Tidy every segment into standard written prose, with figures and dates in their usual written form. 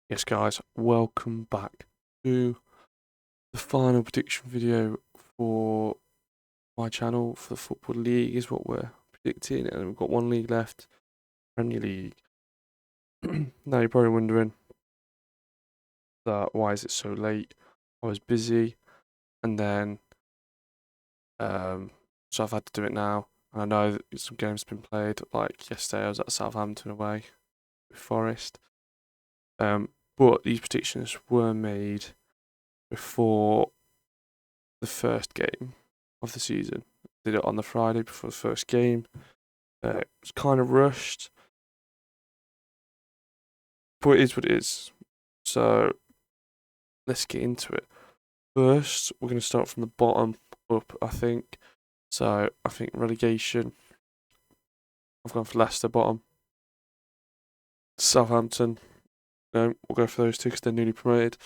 Yes, guys, welcome back to the final prediction video for my channel for the Football League, is what we're predicting, and we've got one league left, Premier League. Now, you're probably wondering that why is it so late? I was busy, and then so I've had to do it now. And I know that some games have been played, like yesterday I was at Southampton away with Forest. But these predictions were made before the first game of the season. Did it on the Friday before the first game. It was kind of rushed, but it is what it is. So let's get into it. First, we're going to start from the bottom up, I think. So I think relegation, I've gone for Leicester bottom. Southampton, we'll go for those two because they're newly promoted.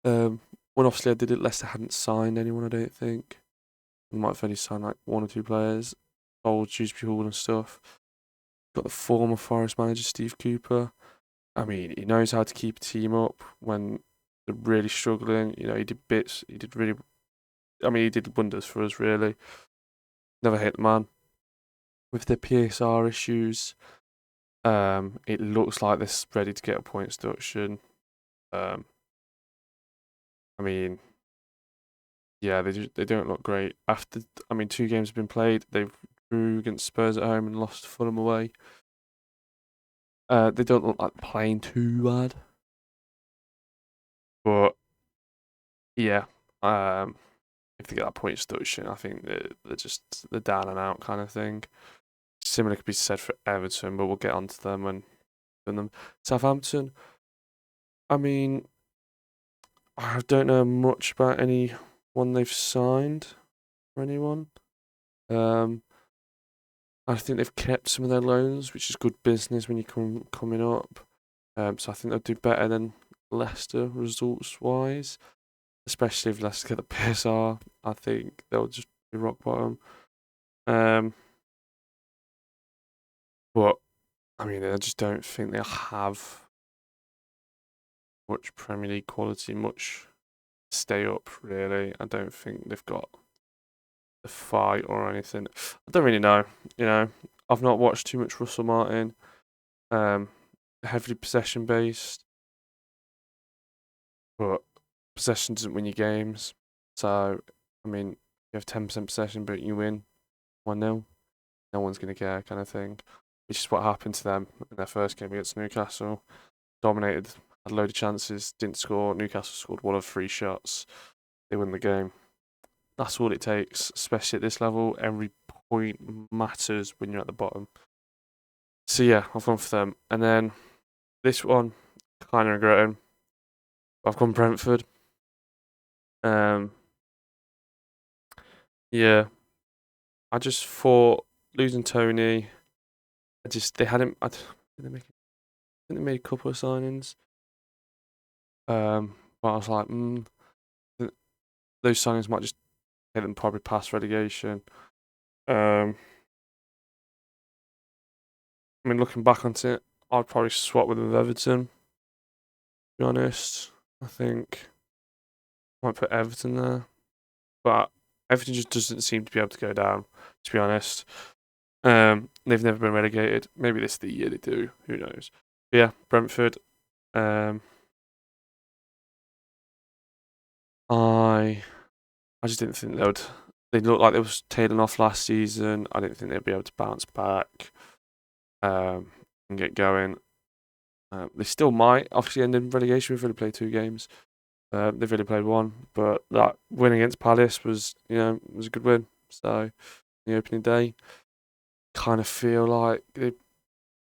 When obviously I did it, Leicester hadn't signed anyone, I don't think. They might have only signed like one or two players, old Dewsbury Hall and stuff. Got the former Forest manager, Steve Cooper. I mean, he knows how to keep a team up when they're really struggling. You know, he did bits. He did really. I mean, he did wonders for us. Really, never hit the man with the PSR issues. It looks like they're ready to get a points deduction. I mean, yeah, they don't look great. After, I mean, 2 games have been played. They've drew against Spurs at home and lost to Fulham away. They don't look like playing too bad, but yeah, if they get that point deduction, I think they're just the down and out kind of thing. Similar could be said for Everton, but we'll get onto them when them. Southampton, I mean, I don't know much about anyone they've signed or anyone. I think they've kept some of their loans, which is good business when you're coming up. So I think they'll do better than Leicester results wise, especially if Leicester get the PSR. I think they'll just be rock bottom. But I mean, I just don't think they'll have much Premier League quality, much stay up. Really, I don't think they've got the fight or anything. I don't really know. You know, I've not watched too much Russell Martin. Heavily possession based, but possession doesn't win you games. So I mean, you have 10% possession, but you win 1-0. No one's gonna care, kind of thing. Which is what happened to them in their first game against Newcastle. Dominated, had a load of chances, didn't score. Newcastle scored 1 of 3 shots. They win the game. That's all it takes, especially at this level. Every point matters when you're at the bottom. So yeah, I've gone for them. And then this one, kind of regretting. I've gone Brentford. Yeah, I just thought losing Tony. They hadn't. Did they made a couple of signings. But I was like, those signings might just take them probably past relegation. I mean, looking back on it, I'd probably swap with Everton. To be honest, I think I might put Everton there, but Everton just doesn't seem to be able to go down. To be honest, they've never been relegated. Maybe this is the year they do. Who knows? But yeah, Brentford. I just didn't think they looked like they was tailing off last season. I didn't think they'd be able to bounce back and get going. They still might obviously end in relegation. We've only played 2 games. They've only played 1, but that win against Palace was a good win. So the opening day, kind of feel like they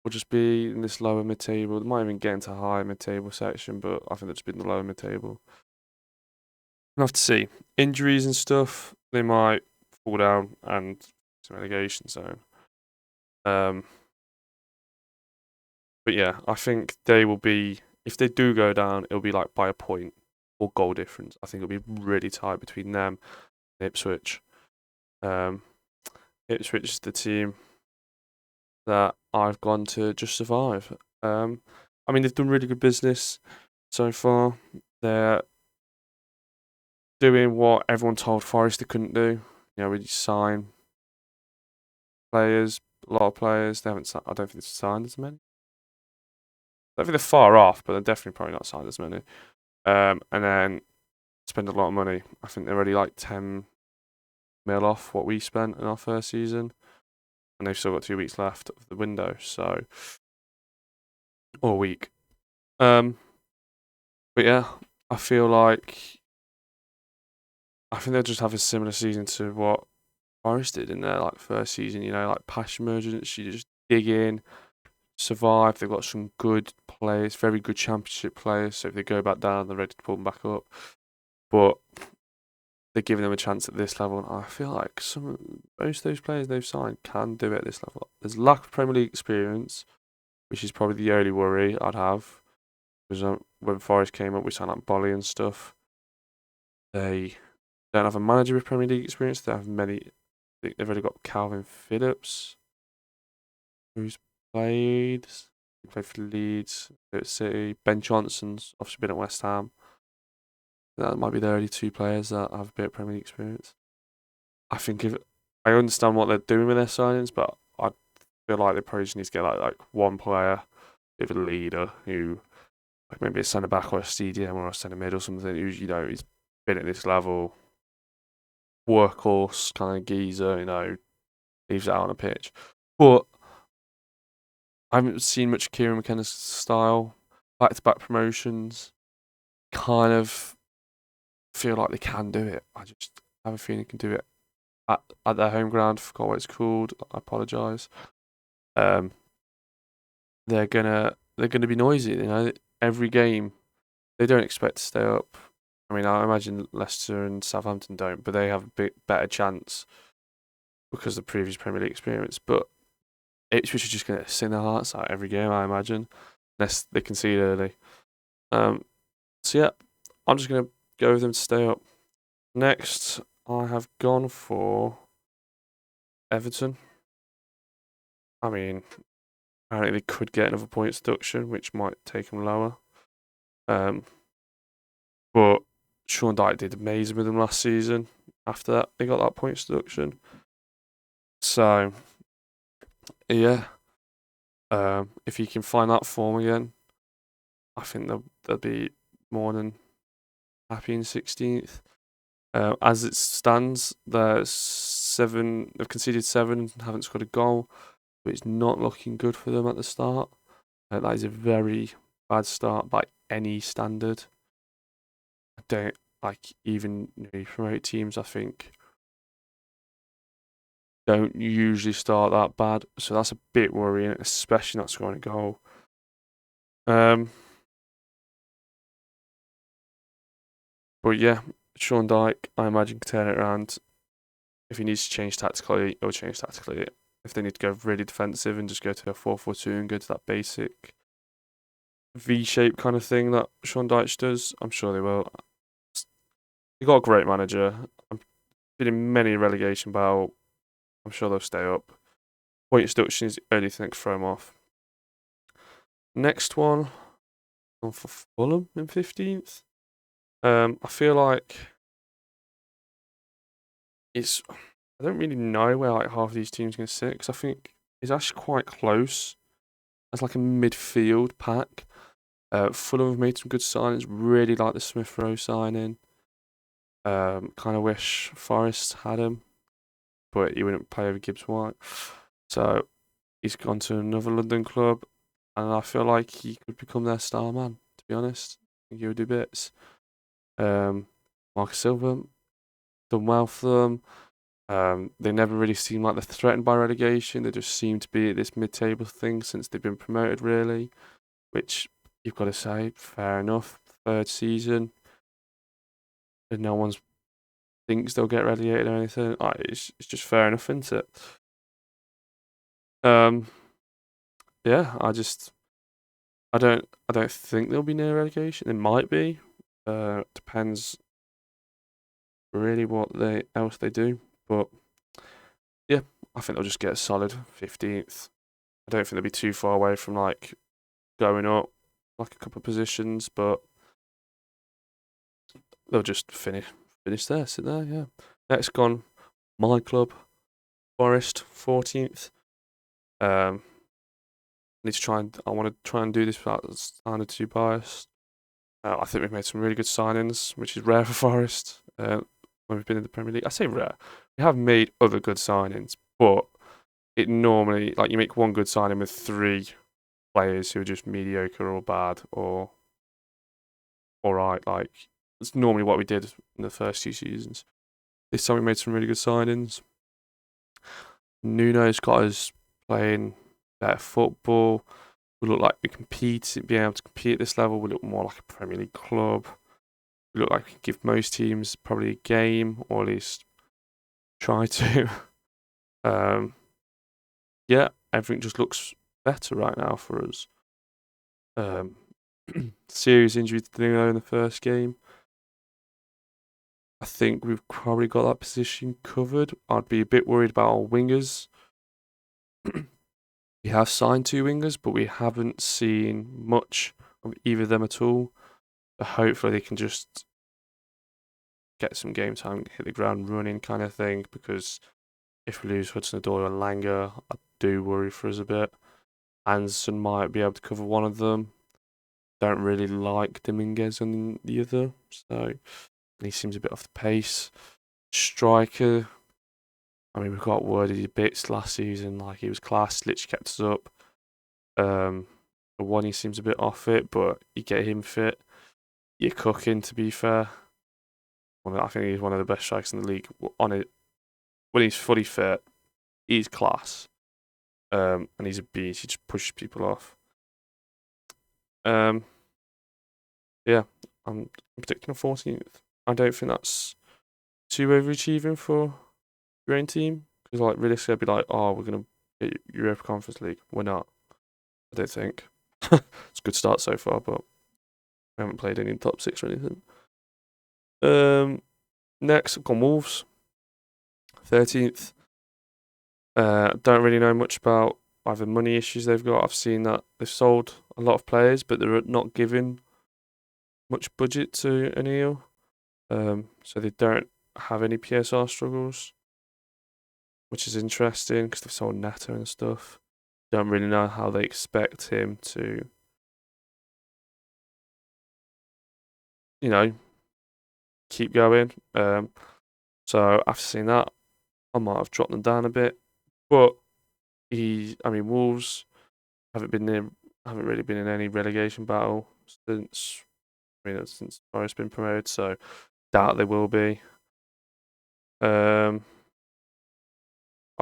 will just be in this lower mid table. They might even get into high mid table section, but I think they'll just be in the lower mid table. We'll have to see. Injuries and stuff, they might fall down and it's a relegation zone. But yeah, I think they will be, if they do go down, it'll be like by a point or goal difference. I think it'll be really tight between them and Ipswich. Ipswich is the team that I've gone to just survive. I mean, they've done really good business. so far. They're doing what everyone told Forest they couldn't do. You know, we sign players, a lot of players. They haven't. I don't think they've signed as many. I don't think they're far off, but they're definitely probably not signed as many. And then spend a lot of money. I think they're already like 10 mil off what we spent in our first season, and they've still got 2 weeks left of the window, so or a week. But yeah, I feel like I think they'll just have a similar season to what Forest did in their like first season. You know, like pass emergence. You just dig in, survive. They've got some good players, very good championship players. So if they go back down, they're ready to pull them back up. But they're giving them a chance at this level, and I feel like most of those players they've signed can do it at this level. There's lack of Premier League experience, which is probably the only worry I'd have. Because when Forest came up, we signed like Bolly and stuff. They don't have a manager with Premier League experience. They have many. I think they've already got Calvin Phillips, who's played. He played for Leeds, City. Ben Johnson's obviously been at West Ham. That might be the only 2 players that have a bit of Premier League experience. I think if I understand what they're doing with their signings, but I feel like they probably just need to get like one player, with a leader who, like maybe a centre back or a CDM or a centre mid or something, who's he's been at this level, workhorse kind of geezer, leaves it out on a pitch. But I haven't seen much of Kieran McKenna's style. Back-to-back promotions, kind of feel like they can do it. I just have a feeling they can do it at their home ground. Forgot what it's called. I apologise. They're gonna be noisy. You know, every game they don't expect to stay up. I mean, I imagine Leicester and Southampton don't, but they have a bit better chance because of the previous Premier League experience. But Ipswich are just gonna sing their hearts out every game, I imagine, unless they concede early. So yeah, I'm just gonna go with them to stay up. Next, I have gone for Everton. I mean, apparently they could get another points deduction, which might take them lower. But Sean Dyche did amazing with them last season. After that, they got that points deduction. So, yeah, if he can find that form again, I think they'll be more than happy in 16th. As it stands, they've conceded 7 and haven't scored a goal, but it's not looking good for them at the start. That is a very bad start by any standard. I don't like even promoted teams, I think, don't usually start that bad, so that's a bit worrying, especially not scoring a goal. But yeah, Sean Dyche, I imagine, can turn it around. If he needs to change tactically, he'll change tactically. If they need to go really defensive and just go to a 4-4-2 and go to that basic V-shape kind of thing that Sean Dyche does, I'm sure they will. They got a great manager. I've been in many relegation battles. I'm sure they'll stay up. Point deduction is the only thing to throw them off. Next one, on for Fulham in 15th. I feel like I don't really know where like half of these teams are going to sit, because I think it's actually quite close as like a midfield pack. Fulham have made some good signings. Really like the Smith Rowe signing. Kind of wish Forest had him, but he wouldn't play over Gibbs White. So he's gone to another London club, and I feel like he could become their star man, to be honest. I think he would do bits. Marcus Silva done well for them. They never really seem like they're threatened by relegation. They just seem to be at this mid-table thing since they've been promoted, really, which you've got to say, fair enough. 3rd season, and no one's thinks they'll get relegated or anything. It's just fair enough, isn't it? Yeah, I don't think they'll be near relegation. It might be. Depends really what else they do. But yeah, I think they'll just get a solid 15th. I don't think they'll be too far away from like going up like a couple of positions, but they'll just finish there, sit there. Yeah. Next gone, my club, Forest, 14th. I want to try and do this without sounding too biased. I think we've made some really good signings, which is rare for Forest when we've been in the Premier League. I say rare. We have made other good signings, but it normally, like, you make one good signing with 3 players who are just mediocre or bad or alright. Like, it's normally what we did in the first 2 seasons. This time we made some really good signings. Nuno's got us playing better football. We look like we compete, being able to compete at this level. We look more like a Premier League club. We look like we can give most teams probably a game, or at least try to. Yeah, everything just looks better right now for us. Serious injury to Nuno in the first game. I think we've probably got that position covered. I'd be a bit worried about our wingers. We have signed 2 wingers, but we haven't seen much of either of them at all. But hopefully they can just get some game time, hit the ground running kind of thing, because if we lose Hudson-Odoi and Langer, I do worry for us a bit. Anderson might be able to cover one of them. Don't really like Dominguez on the other, so he seems a bit off the pace. Striker, I mean, we got worded bits last season, like he was class, literally kept us up. The one, he seems a bit off it, but you get him fit, you're cooking, to be fair. I think he's one of the best strikers in the league. On it, when he's fully fit, he's class. And he's a beast. He just pushes people off. Yeah, I'm predicting a 14th. I don't think that's too overachieving for your own team, because like realistically, I'd be like, oh, we're gonna get Europa Conference League. We're not. I don't think. It's a good start so far, but we haven't played any in top 6 or anything. Next, I've gone Wolves, 13th. Don't really know much about either money issues they've got. I've seen that they've sold a lot of players, but they're not giving much budget to Anil. So they don't have any PSR struggles, which is interesting because they've sold Neto and stuff. Don't really know how they expect him to, keep going. So after seeing that, I might have dropped them down a bit. But Wolves haven't really been in any relegation battle since Forest been promoted, so doubt they will be. I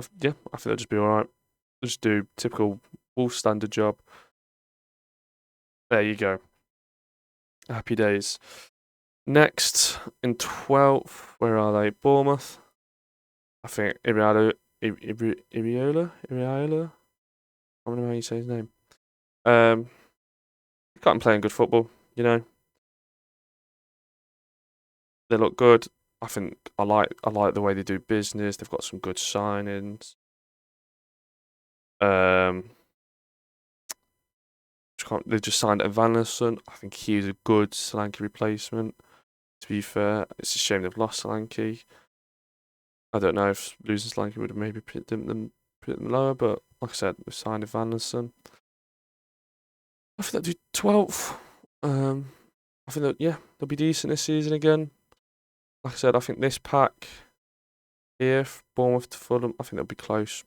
think they'll just be alright. They'll just do typical Wolves standard job. There you go. Happy days. Next, in 12th, where are they? Bournemouth. I think Iriola. I don't know how you say his name. Got him playing good football, They look good. I think I like the way they do business. They've got some good signings. They just signed Evanilson. I think he's a good Solanke replacement. To be fair, it's a shame they've lost Solanke. I don't know if losing Solanke would have maybe put them lower, but like I said, they've signed Evanilson. I think they'll do 12th. I think they'll be decent this season again. Like I said, I think this pack here, Bournemouth to Fulham, I think they'll be close, to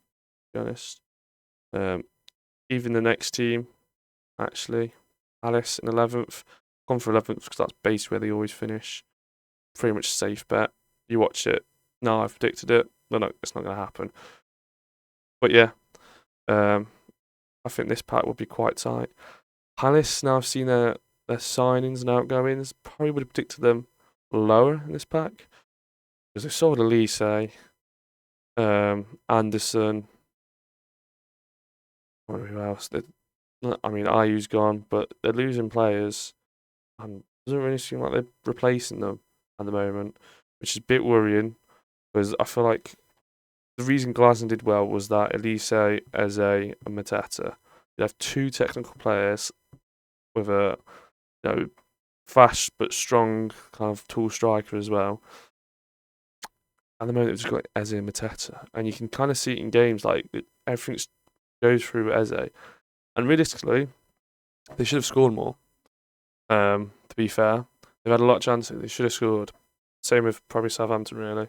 be honest. Even the next team, actually, Alice in 11th. Gone for 11th because that's basically where they always finish. Pretty much safe bet. You watch it. No, I've predicted it. No, it's not going to happen. But yeah, I think this pack will be quite tight. Palace, now I've seen their signings and outgoings, probably would have predicted them lower in this pack. Because they sold Elise, Anderson, who else? Ayu's gone, but they're losing players. And it doesn't really seem like they're replacing them at the moment, which is a bit worrying, because I feel like the reason Glasgow did well was that Elise, Eze, and Mateta, you have 2 technical players with a fast but strong kind of tall striker as well. At the moment, they've just got Eze and Mateta, and you can kind of see it in games like everything goes through Eze, and realistically, they should have scored more. To be fair, they've had a lot of chances. They should have scored. Same with probably Southampton, really,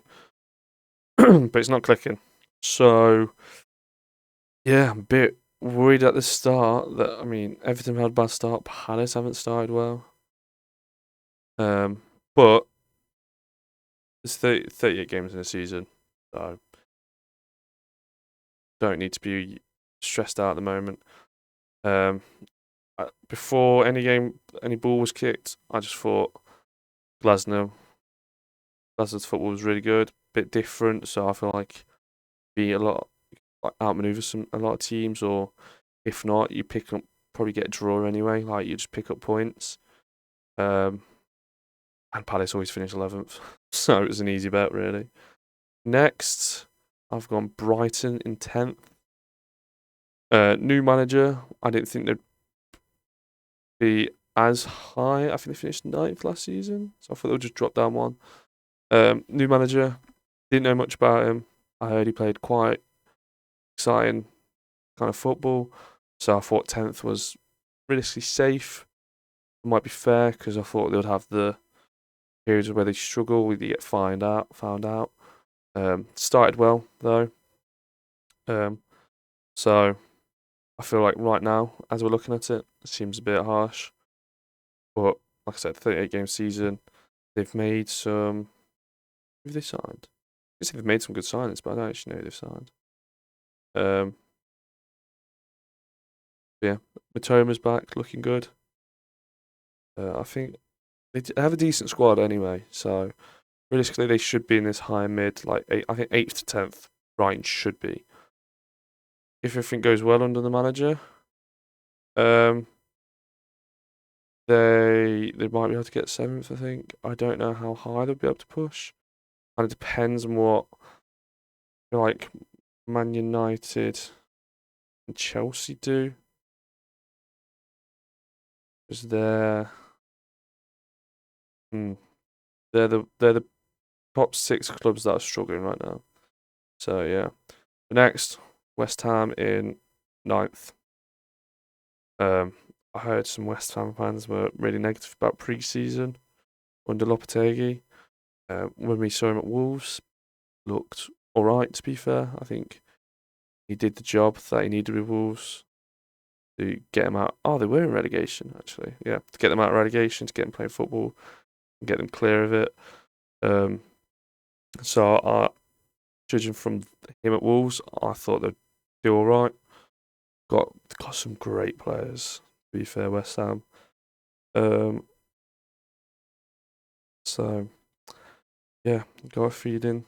but it's not clicking. So yeah, I'm a bit worried at the start that Everton had a bad start. Palace haven't started well. But there's 38 games in a season, so don't need to be stressed out at the moment. Before any ball was kicked, I just thought Glasnow's football was really good, bit different. So I feel like be a lot like outmaneuver a lot of teams, or if not, you probably get a draw anyway. Like you just pick up points. And Palace always finish 11th, so it was an easy bet really. Next, I've gone Brighton in 10th. New manager, I didn't think they'd be as high. I think they finished 9th last season, so I thought they would just drop down one. New manager, didn't know much about him. I heard he played quite exciting kind of football, so I thought 10th was realistically safe. It might be fair because I thought they would have the periods where they struggle, they get found out. Started well though, so I feel like right now, as we're looking at it, it seems a bit harsh. But like I said, 38-game season, they've made some. Who have they signed? I guess they've made some good signings, but I don't actually know who they've signed. Yeah, Matoma's back, looking good. I think they have a decent squad anyway, so realistically they should be in this high mid, like I think 8th to 10th. Brighton should be. If everything goes well under the manager, they might be able to get 7th. I think. I don't know how high they'll be able to push. And it depends on what, like, Man United and Chelsea do. Because they're the top 6 clubs that are struggling right now. So yeah. Next, West Ham in 9th. I heard some West Ham fans were really negative about pre-season under Lopetegui. When we saw him at Wolves, looked all right, to be fair. I think he did the job that he needed with Wolves to get them out. Oh, they were in relegation, actually. Yeah, to get them out of relegation, to get them playing football, and get them clear of it. So, judging from him at Wolves, I thought they'd do all right. Got some great players, to be fair, West Ham. So, yeah, got a feeling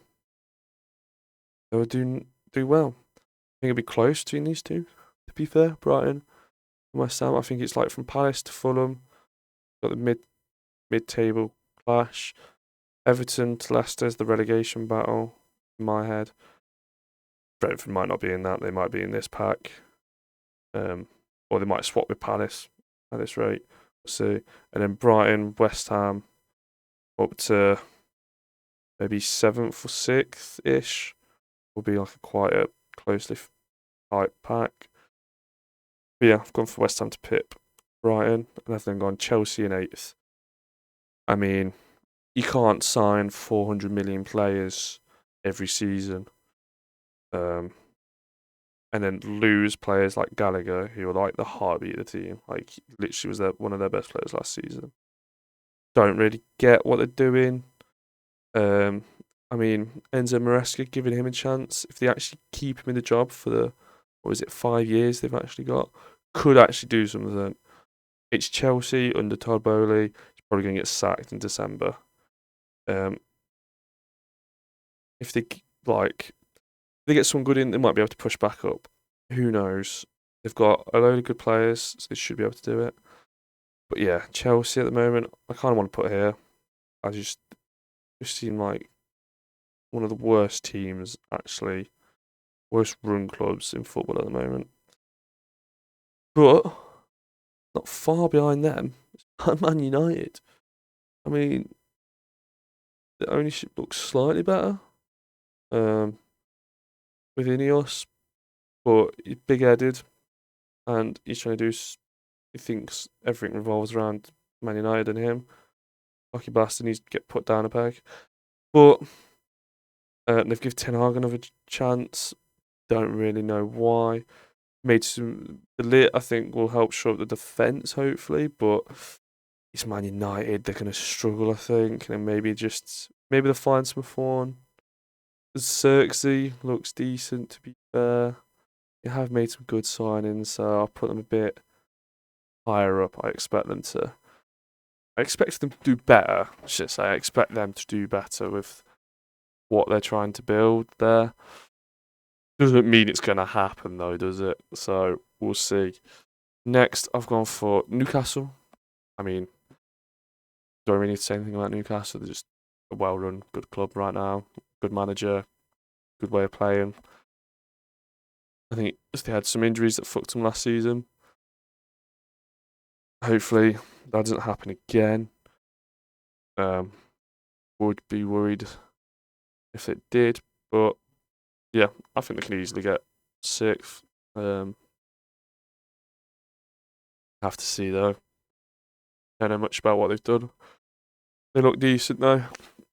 they would do well. I think it'd be close between these two, to be fair, Brighton and West Ham. I think it's like from Palace to Fulham, got the mid-table clash. Everton to Leicester's the relegation battle, in my head. Brentford might not be in that, they might be in this pack. Or they might swap with Palace at this rate. We'll see. And then Brighton, West Ham, up to maybe 7th or 6th-ish. Will be like quite a closely tight pack. But yeah, I've gone for West Ham to pip Brighton, and I've then gone Chelsea in 8th. I mean, you can't sign 400 million players every season, and then lose players like Gallagher, who were like the heartbeat of the team. Like, literally was one of their best players last season. Don't really get what they're doing. Enzo Maresca, giving him a chance, if they actually keep him in the job for the, 5 years they've actually got, could actually do something. It's Chelsea under Todd Bowley. He's probably going to get sacked in December. If they get someone good in, they might be able to push back up. Who knows? They've got a load of good players, so they should be able to do it. But yeah, Chelsea at the moment, I kind of want to put here. I just seem like one of the worst teams, actually. Worst run clubs in football at the moment. But not far behind them, it's Man United. I mean, the ownership looks slightly better with Ineos, but he's big-headed and he's trying to do. He thinks everything revolves around Man United and him. Lucky bastard needs to get put down a peg. But they've given Ten Hag another chance. Don't really know why. Made some. The lit, I think, will help shore up the defence, hopefully, but it's Man United. They're going to struggle, I think. And maybe they'll find some form. Xerxes looks decent, to be fair. They have made some good signings, so I'll put them a bit higher up. I expect them to do better, I should say. I expect them to do better with what they're trying to build there. Doesn't mean it's going to happen, though, does it? So we'll see. Next, I've gone for Newcastle. I mean, do I really need to say anything about Newcastle? They're just a well-run, good club right now. Good manager, good way of playing. I think they had some injuries that fucked them last season. Hopefully that doesn't happen again. Would be worried if it did, but yeah, I think they can easily get 6th. Have to see though. Don't know much about what they've done. They look decent though.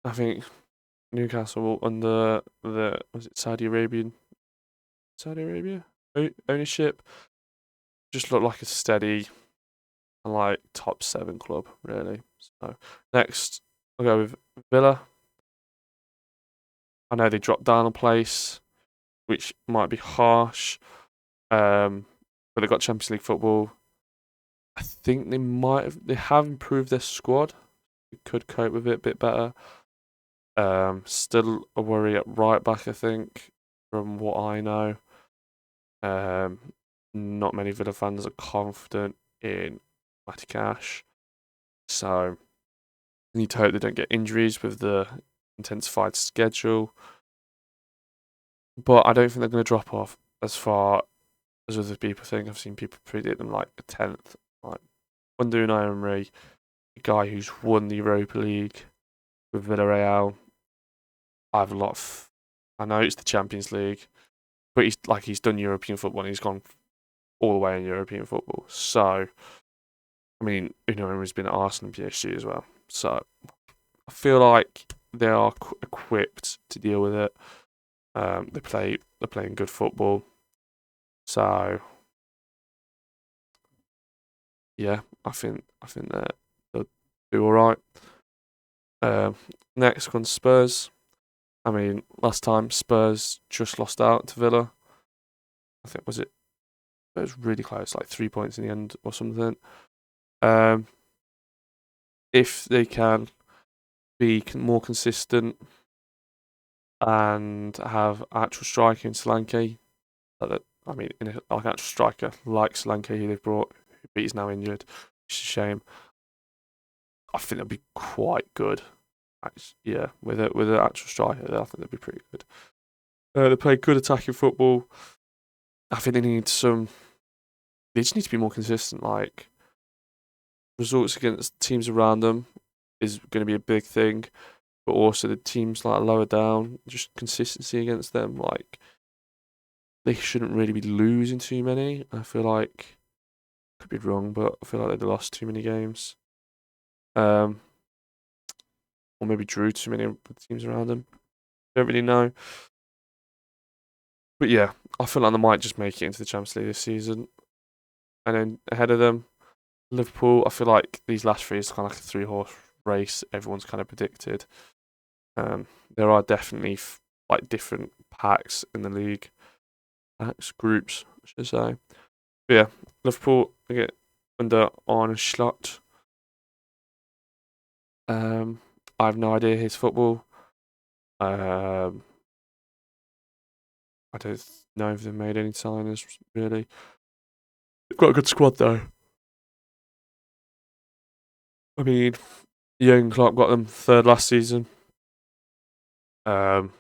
I think Newcastle under the Saudi Arabia ownership just look like a steady and like top 7 club really. So next I'll go with Villa. I know they dropped down a place, which might be harsh, but they got Champions League football. I think they have improved their squad. They could cope with it a bit better. Still a worry at right back, I think, from what I know. Not many Villa fans are confident in Matty Cash, so I need to hope they don't get injuries with the intensified schedule. But I don't think they're going to drop off as far as other people think. I've seen people predict them like a 10th. Like under Unai Emery, a guy who's won the Europa League with Villarreal. I know it's the Champions League, but he's done European football and he's gone all the way in European football. So, I mean, Unai Emery's been at Arsenal and PSG as well. So, I feel like they are equipped to deal with it. They're playing good football. So, yeah, I think that they'll do all right. Next one, Spurs. I mean, last time Spurs just lost out to Villa. I think it was really close, like 3 points in the end or something. If they can be more consistent and have actual striker in Solanke, I mean, like an actual striker like Solanke who they've brought, but he's now injured, which is a shame. I think they'll be quite good. Yeah, with an actual striker, I think they'll be pretty good. They play good attacking football. I think they just need to be more consistent. Like results against teams around them is going to be a big thing, but also the teams like lower down, just consistency against them. Like they shouldn't really be losing too many. I feel like could be wrong, but I feel like they lost too many games. Or maybe drew too many with teams around them. Don't really know. But yeah, I feel like they might just make it into the Champions League this season. And then ahead of them, Liverpool. I feel like these last 3 is kind of like a 3-horse race. Everyone's kind of predicted. There are definitely like different packs in the league, groups, I should say. But yeah, Liverpool get under Arne Slot. I have no idea his football. I don't know if they've made any signings really. They've got a good squad though. I mean, Jurgen Klopp got them 3rd last season. They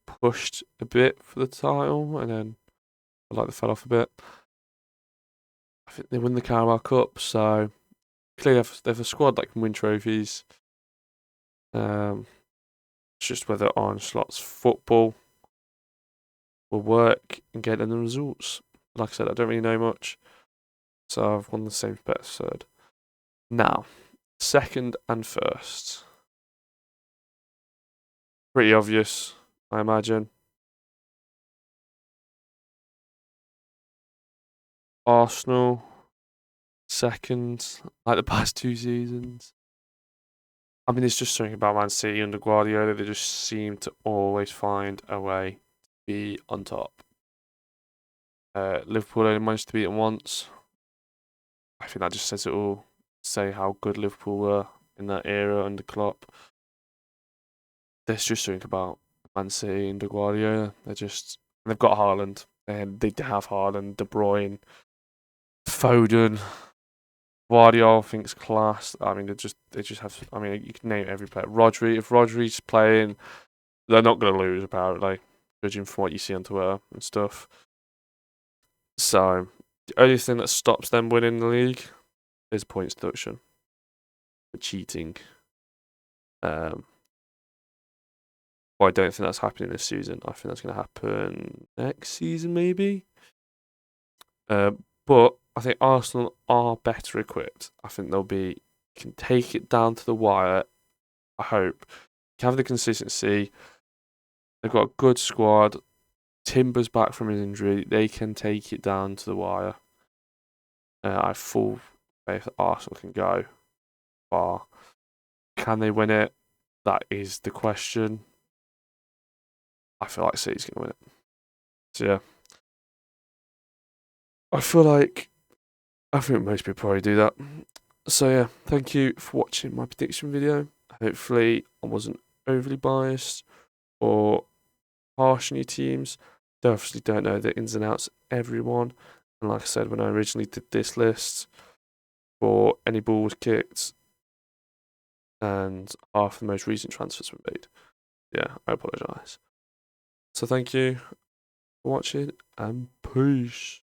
pushed a bit for the title and then they fell off a bit. I think they won the Carabao Cup, so clearly they have a squad that can win trophies. It's just whether Arne Slot's football will work and get them the results. Like I said, I don't really know much, so I've won the same bet as third. Now, second and first. Pretty obvious, I imagine. Arsenal, second, like the past 2 seasons. I mean, it's just something about Man City under Guardiola. They just seem to always find a way to be on top. Liverpool only managed to beat them once. I think that just says it all. Say how good Liverpool were in that era under Klopp. There's just something about Man City under Guardiola. They've got Haaland, and they have Haaland, De Bruyne, Foden. Guardiola thinks class. I mean, they just have. I mean, you can name every player. Rodri, if Rodri's playing, they're not going to lose. Apparently, judging from what you see on Twitter and stuff. So, the only thing that stops them winning the league is points deduction for cheating. But I don't think that's happening this season. I think that's going to happen next season, maybe. But I think Arsenal are better equipped. I think can take it down to the wire. I hope. Can have the consistency. They've got a good squad. Timber's back from his injury. They can take it down to the wire. I have full faith that Arsenal can go far. Can they win it? That is the question. I feel like City's going to win it. So yeah. I think most people probably do that. So yeah, thank you for watching my prediction video. Hopefully I wasn't overly biased or harsh on your teams. Definitely don't know the ins and outs of everyone. And like I said, when I originally did this list for any balls kicked and half the most recent transfers were made. Yeah, I apologise. So thank you for watching and peace.